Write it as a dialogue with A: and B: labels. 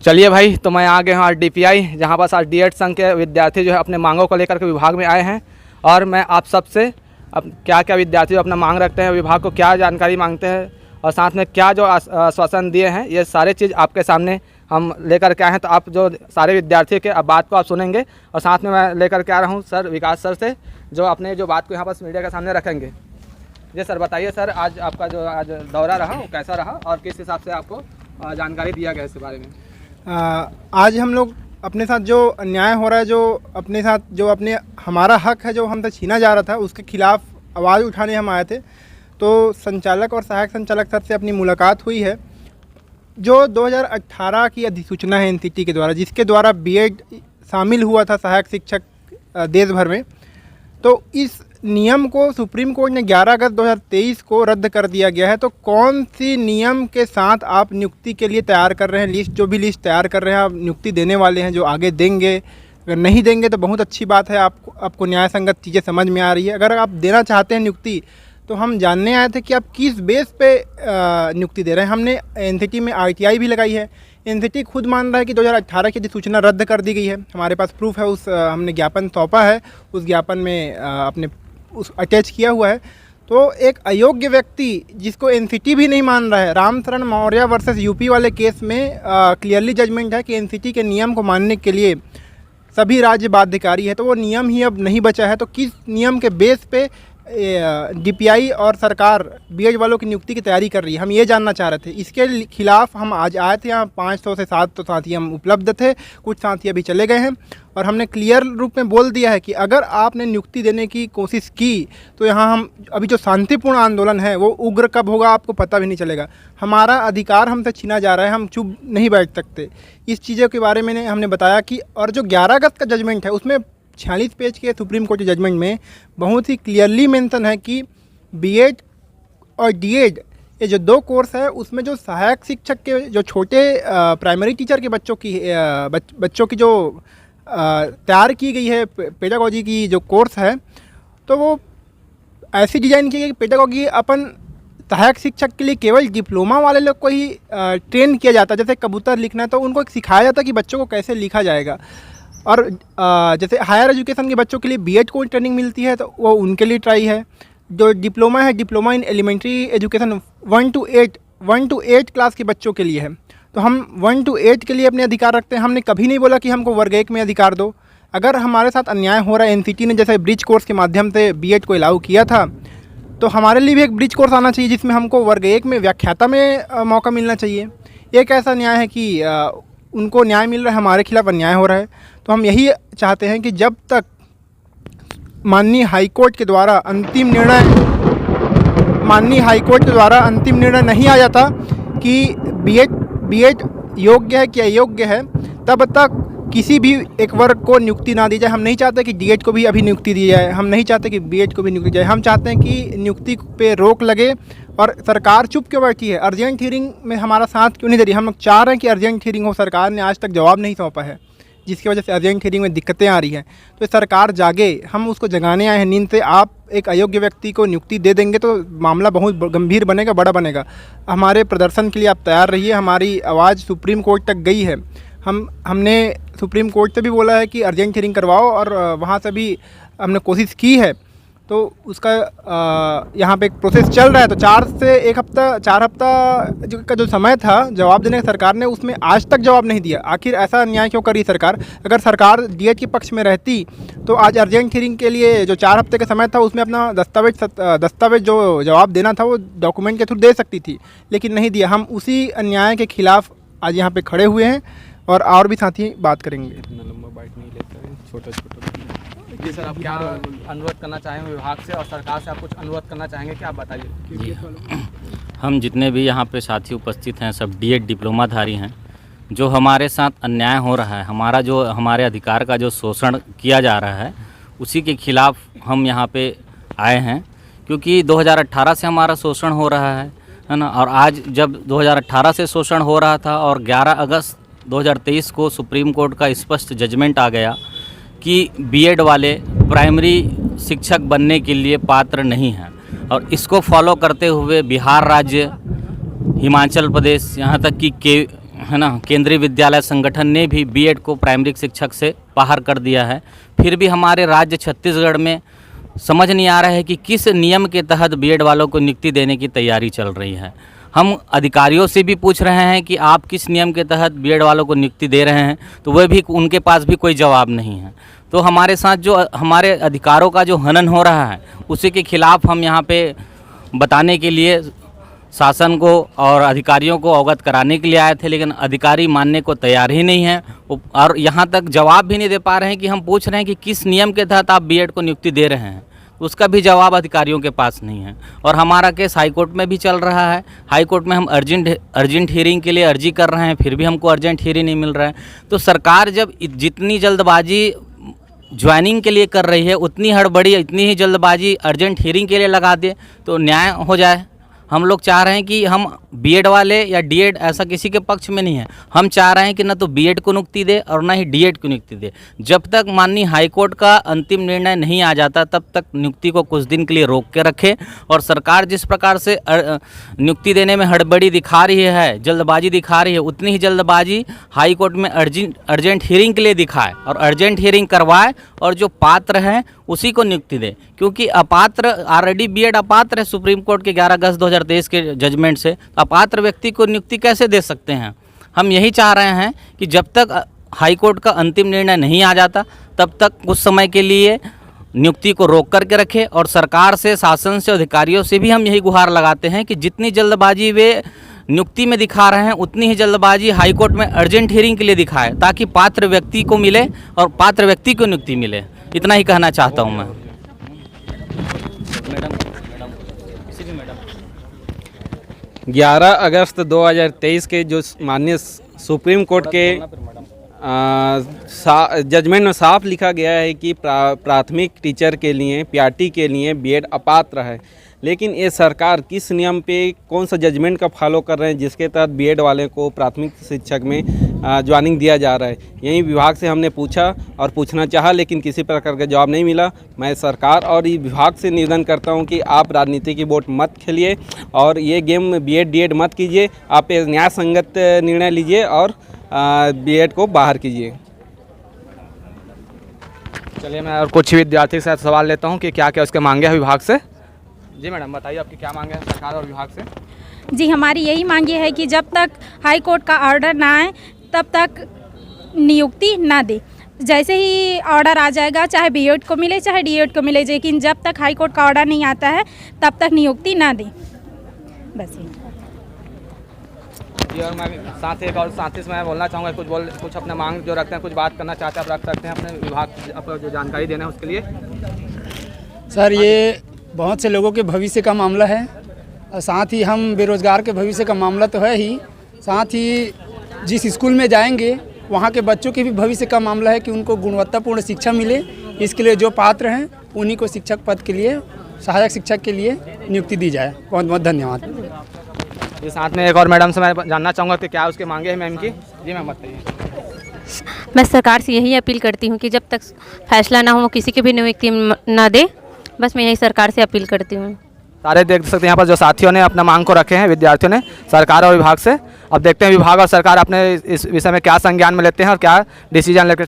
A: चलिए भाई, तो मैं आ गया हूँ आज DPI, जहाँ पर आज DED संघ के विद्यार्थी जो है अपने मांगों को लेकर के विभाग में आए हैं। और मैं आप सबसे अब क्या क्या विद्यार्थी जो अपना मांग रखते हैं, विभाग को क्या जानकारी मांगते हैं और साथ में क्या जो आश्वासन दिए हैं, ये सारे चीज़ आपके सामने हम लेकर के आए हैं। तो आप जो सारे विद्यार्थी के अब बात को आप सुनेंगे और साथ में मैं लेकर के आ रहा हूँ सर विकास सर से, जो अपने जो बात को यहाँ पर मीडिया के सामने रखेंगे। जी सर, बताइए सर, आज आपका जो आज दौरा रहा वो कैसा रहा और किस हिसाब से आपको जानकारी दिया गया इसके बारे में?
B: आज हम लोग अपने साथ जो अन्याय हो रहा है, जो अपने साथ जो अपने हमारा हक है जो हमसे छीना जा रहा था, उसके खिलाफ आवाज़ उठाने हम आए थे। तो संचालक और सहायक संचालक सर से अपनी मुलाकात हुई है। जो 2018 की अधिसूचना है NCT के द्वारा, जिसके द्वारा BED शामिल हुआ था सहायक शिक्षक देश भर में, तो इस नियम को सुप्रीम कोर्ट ने 11 अगस्त 2023 को रद्द कर दिया गया है। तो कौन सी नियम के साथ आप नियुक्ति के लिए तैयार कर रहे हैं, लिस्ट जो भी लिस्ट तैयार कर रहे हैं, आप नियुक्ति देने वाले हैं जो आगे देंगे? अगर नहीं देंगे तो बहुत अच्छी बात है, आपको न्याय संगत चीज़ें समझ में आ रही है। अगर आप देना चाहते हैं नियुक्ति, तो हम जानने आए थे कि आप किस बेस पे नियुक्ति दे रहे हैं। हमने NCT में RTI भी लगाई है। NCT खुद मान रहा है कि 2018 की अधिसूचना रद्द कर दी गई है। हमारे पास प्रूफ है, उस हमने ज्ञापन सौंपा है, उस ज्ञापन में अपने उस अटैच किया हुआ है। तो एक अयोग्य व्यक्ति जिसको NCT भी नहीं मान रहा है, रामशरण मौर्य वर्सेस UP वाले केस में क्लियरली जजमेंट है कि NCT के नियम को मानने के लिए सभी राज्य बाध्यकारी है। तो वो नियम ही अब नहीं बचा है। तो किस नियम के बेस पे DPI और सरकार BED वालों की नियुक्ति की तैयारी कर रही है, हम ये जानना चाह रहे थे। इसके खिलाफ हम आज आए थे। यहाँ 500 से 700 साथी हम उपलब्ध थे, कुछ साथी अभी चले गए हैं। और हमने क्लियर रूप में बोल दिया है कि अगर आपने नियुक्ति देने की कोशिश की तो यहाँ हम अभी जो शांतिपूर्ण आंदोलन है वो उग्र कब होगा आपको पता भी नहीं चलेगा। हमारा अधिकार हमसे छीना जा रहा है, हम चुप नहीं बैठ सकते। इस चीज़ों के बारे में हमने बताया कि और जो 11 अगस्त का जजमेंट है उसमें 46 पेज के सुप्रीम कोर्ट के जजमेंट में बहुत ही क्लियरली मेंशन है कि BED और DED ये जो दो कोर्स है, उसमें जो सहायक शिक्षक के जो छोटे प्राइमरी टीचर के बच्चों की जो तैयार की गई है पेडागोजी की जो कोर्स है, तो वो ऐसी डिज़ाइन की गई कि पेडागोजी अपन सहायक शिक्षक के लिए केवल डिप्लोमा वाले लोग को ही ट्रेन किया जाता है। जैसे कबूतर लिखना है तो उनको सिखाया जाता है कि बच्चों को कैसे लिखा जाएगा। और जैसे हायर एजुकेशन के बच्चों के लिए BED को ट्रेनिंग मिलती है तो वो उनके लिए ट्राई है। जो डिप्लोमा है, diploma in elementary education 1 to 8 class के बच्चों के लिए है। तो हम 1 to 8 के लिए अपने अधिकार रखते हैं। हमने कभी नहीं बोला कि हमको वर्ग 1 में अधिकार दो। अगर हमारे साथ अन्याय हो रहा है, NCT ने जैसे ब्रिज कोर्स के माध्यम से BED को अलाउ किया था, तो हमारे लिए भी एक ब्रिज कोर्स आना चाहिए जिसमें हमको वर्ग 1 में व्याख्याता में मौका मिलना चाहिए। एक ऐसा न्याय है कि उनको न्याय मिल रहा है, हमारे खिलाफ अन्याय हो रहा है। तो हम यही चाहते हैं कि जब तक माननीय हाईकोर्ट के द्वारा अंतिम निर्णय नहीं आ जाता कि BED योग्य है कि अयोग्य है, तब तक किसी भी एक वर्ग को नियुक्ति ना दी जाए। हम नहीं चाहते कि DED को भी अभी नियुक्ति दी जाए, हम नहीं चाहते कि BED को भी नियुक्ति दी जाए। हम चाहते हैं कि नियुक्ति पे रोक लगे। और सरकार चुप क्यों बैठी है? अर्जेंट हियरिंग में हमारा साथ क्यों नहीं दे रही? हम लोग चाह रहे हैं कि अर्जेंट हियरिंग हो। सरकार ने आज तक जवाब नहीं सौंपा है, जिसकी वजह से अर्जेंट हियरिंग में दिक्कतें आ रही हैं। तो सरकार जागे, हम उसको जगाने आए हैं नींद से। आप एक अयोग्य व्यक्ति को नियुक्ति दे देंगे तो मामला बहुत गंभीर बनेगा, बड़ा बनेगा। हमारे प्रदर्शन के लिए आप तैयार रहिए। हमारी आवाज़ सुप्रीम कोर्ट तक गई है। हमने सुप्रीम कोर्ट से भी बोला है कि अर्जेंट हियरिंग करवाओ, और वहाँ से भी हमने कोशिश की है। तो उसका यहाँ पे एक प्रोसेस चल रहा है। तो 4 हफ्ता का जो समय था जवाब देने का सरकार ने, उसमें आज तक जवाब नहीं दिया। आखिर ऐसा अन्याय क्यों करी सरकार? अगर सरकार DED के पक्ष में रहती तो आज अर्जेंट हियरिंग के लिए जो 4 हफ्ते का समय था उसमें अपना दस्तावेज जो जवाब देना था वो डॉक्यूमेंट के थ्रू दे सकती थी, लेकिन नहीं दिया। हम उसी अन्याय के खिलाफ आज यहाँ पे खड़े हुए हैं और भी साथी बात करेंगे।
A: इतना लंबा बाइट नहीं लेते हैं, छोटा। जी सर, आप क्या अनुरोध करना चाहेंगे विभाग से और सरकार से? आप कुछ अनुरोध करना चाहेंगे क्या, आप बताइए।
C: हम जितने भी यहाँ पे साथी उपस्थित हैं सब DED डिप्लोमाधारी हैं। जो हमारे साथ अन्याय हो रहा है, हमारे अधिकार का जो शोषण किया जा रहा है, उसी के खिलाफ हम यहाँ पे आए हैं। क्योंकि 2018 से हमारा शोषण हो रहा है ना। और आज जब 2018 से शोषण हो रहा था और 11 अगस्त 2023 को सुप्रीम कोर्ट का स्पष्ट जजमेंट आ गया कि BED वाले प्राइमरी शिक्षक बनने के लिए पात्र नहीं हैं, और इसको फॉलो करते हुए बिहार राज्य, हिमाचल प्रदेश, यहाँ तक कि है ना, केंद्रीय विद्यालय संगठन ने भी बीएड को प्राइमरी शिक्षक से बाहर कर दिया है। फिर भी हमारे राज्य छत्तीसगढ़ में समझ नहीं आ रहा है कि किस नियम के तहत बीएड वालों को नियुक्ति देने की तैयारी चल रही है। हम अधिकारियों से भी पूछ रहे हैं कि आप किस नियम के तहत बीएड वालों को नियुक्ति दे रहे हैं, तो वह भी, उनके पास भी कोई जवाब नहीं है। तो हमारे साथ जो हमारे अधिकारों का जो हनन हो रहा है, उसी के खिलाफ हम यहाँ पे बताने के लिए शासन को और अधिकारियों को अवगत कराने के लिए आए थे, लेकिन अधिकारी मानने को तैयार ही नहीं है और यहाँ तक जवाब भी नहीं दे पा रहे हैं कि हम पूछ रहे हैं कि किस नियम के तहत आप बीएड को नियुक्ति दे रहे हैं, उसका भी जवाब अधिकारियों के पास नहीं है। और हमारा केस हाई कोर्ट में भी चल रहा है। हाई कोर्ट में हम अर्जेंट हियरिंग के लिए अर्जी कर रहे हैं, फिर भी हमको अर्जेंट हियरिंग नहीं मिल रहा है। तो सरकार जब जितनी जल्दबाजी ज्वाइनिंग के लिए कर रही है, उतनी हड़बड़ी, इतनी ही जल्दबाजी अर्जेंट हियरिंग के लिए लगा दे तो न्याय हो जाए। हम लोग चाह रहे हैं कि हम बीएड वाले या डीएड ऐसा किसी के पक्ष में नहीं है, हम चाह रहे हैं कि न तो बीएड को नियुक्ति दे और ना ही डीएड को नियुक्ति दे। जब तक माननीय हाईकोर्ट का अंतिम निर्णय नहीं आ जाता तब तक नियुक्ति को कुछ दिन के लिए रोक के रखे। और सरकार जिस प्रकार से नियुक्ति देने में हड़बड़ी दिखा रही है, जल्दबाजी दिखा रही है, उतनी ही जल्दबाजी हाईकोर्ट में अर्जेंट हियरिंग के लिए दिखाए और अर्जेंट हियरिंग करवाए और जो पात्र हैं उसी को नियुक्ति दे। क्योंकि अपात्र, ऑलरेडी बीएड अपात्र है सुप्रीम कोर्ट के 11 अगस्त 2023 के जजमेंट से, अपात्र व्यक्ति को नियुक्ति कैसे दे सकते हैं। हम यही चाह रहे हैं कि जब तक हाईकोर्ट का अंतिम निर्णय नहीं आ जाता तब तक कुछ समय के लिए नियुक्ति को रोक करके रखे। और सरकार से, शासन से, अधिकारियों से भी हम यही गुहार लगाते हैं कि जितनी जल्दबाजी वे नियुक्ति में दिखा रहे हैं उतनी ही जल्दबाजी हाईकोर्ट में अर्जेंट हियरिंग के लिए दिखाए, ताकि पात्र व्यक्ति को मिले और पात्र व्यक्ति को नियुक्ति मिले। इतना ही कहना चाहता हूँ मैं।
D: 11 अगस्त 2023 के जो माननीय सुप्रीम कोर्ट के जजमेंट में साफ लिखा गया है कि प्राथमिक टीचर के लिए, पीआरटी के लिए बीएड अपात्र है। लेकिन ये सरकार किस नियम पे, कौन सा जजमेंट का फॉलो कर रहे हैं जिसके तहत बीएड वाले को प्राथमिक शिक्षक में ज्वाइनिंग दिया जा रहा है। यही विभाग से हमने पूछा और पूछना चाहा, लेकिन किसी प्रकार का जवाब नहीं मिला। मैं सरकार और इस विभाग से निवेदन करता हूं कि आप राजनीति की वोट मत खेलिए और ये गेम बीएड डीएड मत कीजिए। आप एक न्याय संगत निर्णय लीजिए और बीएड को बाहर कीजिए।
A: चलिए मैं और कुछ विद्यार्थी से सवाल लेता हूँ कि क्या क्या उसके मांगे हैं विभाग से। जी मैडम बताइए, आपकी क्या मांगे हैं सरकार और विभाग से?
E: जी हमारी यही मांग ये है कि जब तक हाई कोर्ट का ऑर्डर ना आए तब तक नियुक्ति ना दे। जैसे ही ऑर्डर आ जाएगा, चाहे बीएड को मिले चाहे डीएड को मिले, लेकिन जब तक हाई कोर्ट का ऑर्डर नहीं आता है तब तक नियुक्ति ना दे। बस यही।
A: जी और मैं साथ ही मैं बोलना चाहूँगा कुछ अपने मांग जो रखते हैं, कुछ बात करना चाहते हैं, आप रख सकते हैं अपने विभाग, अपना जो जानकारी देना है उसके लिए।
F: सर, ये बहुत से लोगों के भविष्य का मामला है और साथ ही हम बेरोज़गार के भविष्य का मामला तो है ही, साथ ही जिस स्कूल में जाएंगे वहाँ के बच्चों के भी भविष्य का मामला है कि उनको गुणवत्तापूर्ण शिक्षा मिले। इसके लिए जो पात्र हैं उन्हीं को शिक्षक पद के लिए, सहायक शिक्षक के लिए नियुक्ति दी जाए। बहुत बहुत धन्यवाद।
A: ये साथ में एक और मैडम से मैं जानना चाहूँगा कि क्या उसके मांगे हैं मैम की। जी मैम बताइए।
G: मैं सरकार से यही अपील करती हूँ कि जब तक फैसला ना हो किसी की भी नियुक्ति ना दे। बस मैं यही सरकार से अपील करती हूँ।
A: सारे देख सकते हैं यहाँ पर जो साथियों ने अपना मांग को रखे हैं, विद्यार्थियों ने सरकार और विभाग से। अब देखते हैं विभाग और सरकार अपने इस विषय में क्या संज्ञान में लेते हैं और क्या डिसीजन लेकर